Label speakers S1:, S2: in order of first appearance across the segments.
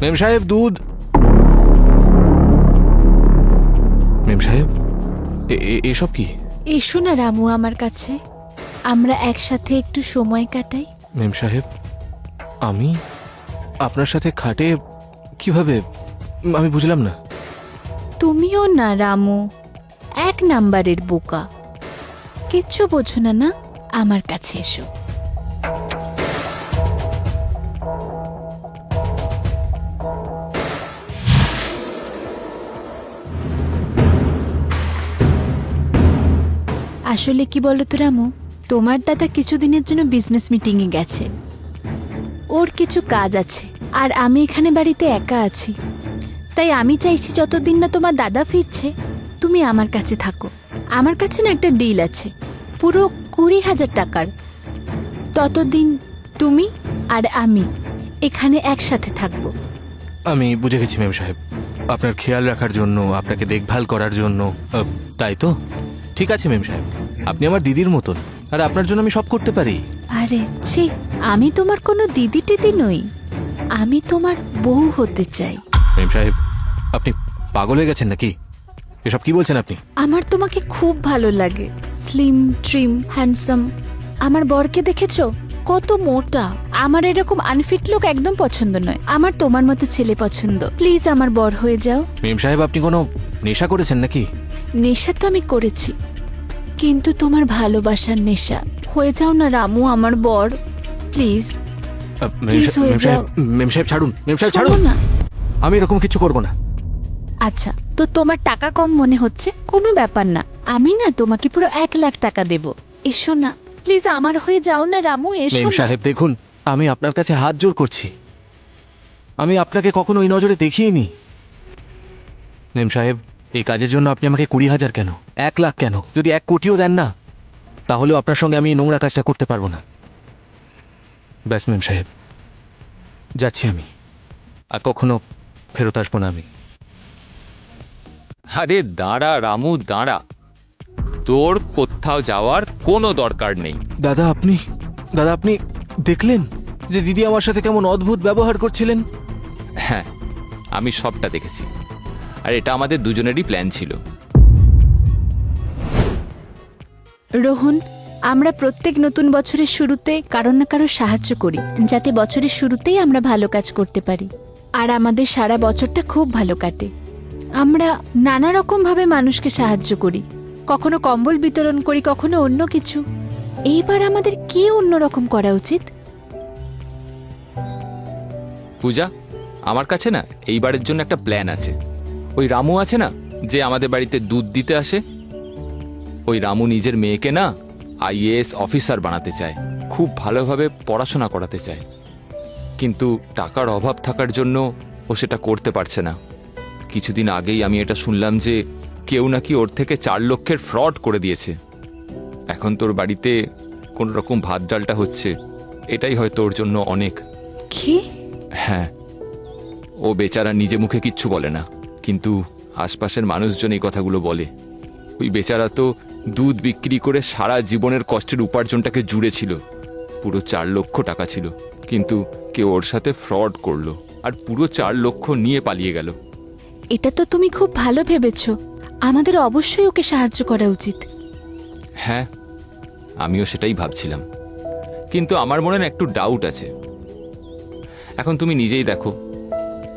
S1: মেম সাহেব দুধ। মেম সাহেব এসব কি?
S2: এসো না রামু আমার কাছে, আমরা একসাথে একটু সময় কাটাই।
S1: মেম সাহেব আমি আপনার সাথে খাটে কিভাবে? আমি বুঝলাম না।
S2: তুমিও না রামু, এক নাম্বারের বোকা, কিচ্ছু বোঝো না। না, আমার কাছে এসো। আসলে কি বলো তো রামু, তোমার দাদা কিছুদিনের জন্য বিজনেস মিটিংয়ে গেছে, ওর কিছু কাজ আছে, আর আমি এখানে বাড়িতে একা আছি। তাই আমি চাইছি যতদিন না তোমার দাদা ফিরছে তুমি আমার কাছে থাকো। আমার কাছে না একটা ডিল আছে, পুরো 20,000 টাকার। ততদিন তুমি আর আমি এখানে একসাথে থাকবো।
S1: আমি বুঝে গেছি মেম সাহেব, আপনার খেয়াল রাখার জন্য, আপনাকে দেখভাল করার জন্য, তাই তো? ঠিক আছে মেম সাহেব, আপনি আমার দিদির মতন, আর আপনার জন্য আমি সব করতে পারি।
S2: আরে ছি, আমি তোমার কোনো দিদি টিদি নই, আমি তোমার বউ হতে চাই।
S1: মেম সাহেব আপনি পাগল হয়ে গেছেন নাকি? এসব কি বলছেন আপনি?
S2: আমার তোমাকে খুব ভালো লাগে, স্লিম ট্রিম হ্যান্ডসাম। আমার বরকে দেখেছো, কত মোটা। আমার এরকম আনফিট লোক একদম পছন্দ নয়, আমার তোমার মতো ছেলে পছন্দ। প্লিজ আমার বর হয়ে যাও।
S1: মেম সাহেব আপনি কোনো নেশা করেছেন নাকি?
S2: নেশা তো আমি করেছি, কিন্তু তোমার ভালোবাসার নেশা। হয়ে যাও না রামু আমার বর, প্লিজ। Please হয়ে যাও।
S1: মেম সাহেব ছাড়ুন, মেম সাহেব
S2: শোনো
S1: ছাড়ুন।
S2: না।
S1: আমি এরকম কিছু করব না।
S2: আচ্ছা, তো তোমার টাকা কম মনে হচ্ছে, কোনো ব্যাপার না, আমি না তোমাকে পুরো 1,00,000 টাকা দেব। এসো না প্লিজ, আমার হয়ে যাও না রামু, এসো
S1: মেম
S2: না।
S1: সাহেব দেখুন, আমি আপনার কাছে হাত জোর করছি, আমি আপনাকে কখনো ওই নজরে দেখিনি। মেম সাহেব এই কাজের জন্য আপনি আমাকে 20,000 কেন, 1,00,000 কেন, যদি 1 কোটিও দেন না, তাহলেও আপনার সঙ্গে আমি এই নোংরা কাজটা করতে পারবো না। ব্যাস মেম সাহেব, যাচ্ছি আমি, আর কখনো ফেরত আসবো না আমি।
S3: আরে দাঁড়া রামু, দাঁড়া, তোর কোথাও যাওয়ার কোনো দরকার নেই।
S1: দাদা আপনি দেখলেন যে দিদি আমার সাথে কেমন অদ্ভুত ব্যবহার করছিলেন?
S3: হ্যাঁ, আমি সবটা দেখেছি, আর এটা আমাদের দুজনেরই প্ল্যান ছিল।
S2: রোহন, আমরা প্রত্যেক নতুন বছরের শুরুতে কারো না কারো সাহায্য করি, যাতে বছরের শুরুতেই আমরা ভালো কাজ করতে পারি, আর আমাদের সারা বছরটা খুব ভালো কাটে। আমরা নানা রকম ভাবে মানুষকে সাহায্য করি, কখনো কম্বল বিতরণ করি, কখনো অন্য কিছু। এইবার আমাদের কি অন্যরকম করা উচিত?
S3: পূজা, আমার কাছে না এইবারের জন্য একটা প্ল্যান আছে। ওই রামু আছে না, যে আমাদের বাড়িতে দুধ দিতে আসে, ওই রামু নিজের মেয়েকে না IAS অফিসার বানাতে চায়, খুব ভালোভাবে পড়াশোনা করাতে চায়, কিন্তু টাকার অভাব থাকার জন্য ও সেটা করতে পারছে না। কিছুদিন আগেই আমি এটা শুনলাম যে কেউ নাকি ওর থেকে 4 লক্ষের ফ্রড করে দিয়েছে। এখন তোর বাড়িতে কোন রকম ভাত ডালটা হচ্ছে, এটাই হয়তো ওর জন্য অনেক।
S2: কি?
S3: হ্যাঁ, ও বেচারা নিজে মুখে কিচ্ছু বলে না, কিন্তু আশপাশের মানুষজন এই কথাগুলো বলে। ওই বেচারা তো দুধ বিক্রি করে সারা জীবনের কষ্টের উপার্জনটাকে জুড়েছিল, পুরো 4 লক্ষ টাকা ছিল, কিন্তু কেউ ওর সাথে ফ্রড করলো আর পুরো 4 লক্ষ নিয়ে পালিয়ে গেল।
S2: এটা তো তুমি খুব ভালো ভেবেছ, আমাদের অবশ্যই ওকে সাহায্য করা উচিত।
S3: হ্যাঁ, আমিও সেটাই ভাবছিলাম, কিন্তু আমার মনে না একটু ডাউট আছে। এখন তুমি নিজেই দেখো,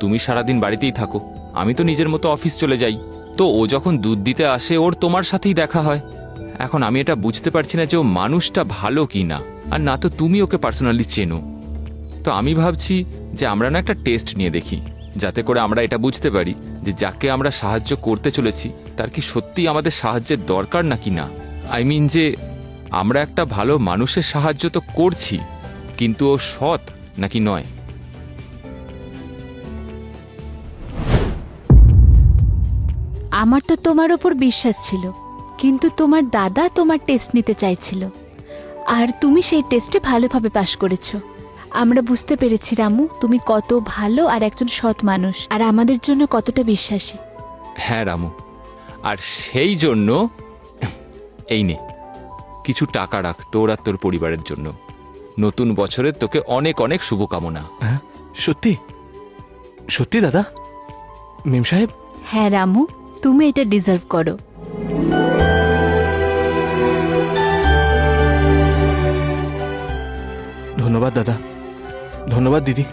S3: তুমি সারাদিন বাড়িতেই থাকো, আমি তো নিজের মতো অফিস চলে যাই, তো ও যখন দুধ দিতে আসে ওর তোমার সাথেই দেখা হয়। এখন আমি এটা বুঝতে পারছি না যে ও মানুষটা ভালো কি না, আর না তো তুমি ওকে পার্সোনালি চেনো। তো আমি ভাবছি যে আমরা না একটা টেস্ট নিয়ে দেখি, যাতে করে আমরা এটা বুঝতে পারি যে যাকে আমরা সাহায্য করতে চলেছি তার কি সত্যিই আমাদের সাহায্যের দরকার নাকি না। আই মিন যে আমরা একটা ভালো মানুষের সাহায্য তো করছি, কিন্তু ও সৎ নাকি নয়।
S2: আমার তো তোমার ওপর বিশ্বাস ছিল, কিন্তু তোমার দাদা তোমার টেস্ট নিতে চাইছিল, আর তুমি সেই টেস্টে ভালোভাবে পাশ করেছো। আমরা বুঝতে পেরেছি রামু, তুমি কত ভালো আর একজন সৎ মানুষ, আর আমাদের জন্য কতটা বিশ্বাসী।
S3: হ্যাঁ রামু, আর সেই জন্য এই নে কিছু টাকা রাখ তোর আর তোর পরিবারের জন্য। নতুন বছরের তোকে অনেক অনেক শুভকামনা।
S1: হ্যাঁ সত্যি? সত্যি দাদা? মেম সাহেব,
S2: হ্যাঁ রামু, তুমি এটা ডিজার্ভ করো।
S1: ধন্যবাদ দাদা, ধন্যবাদ দিদি।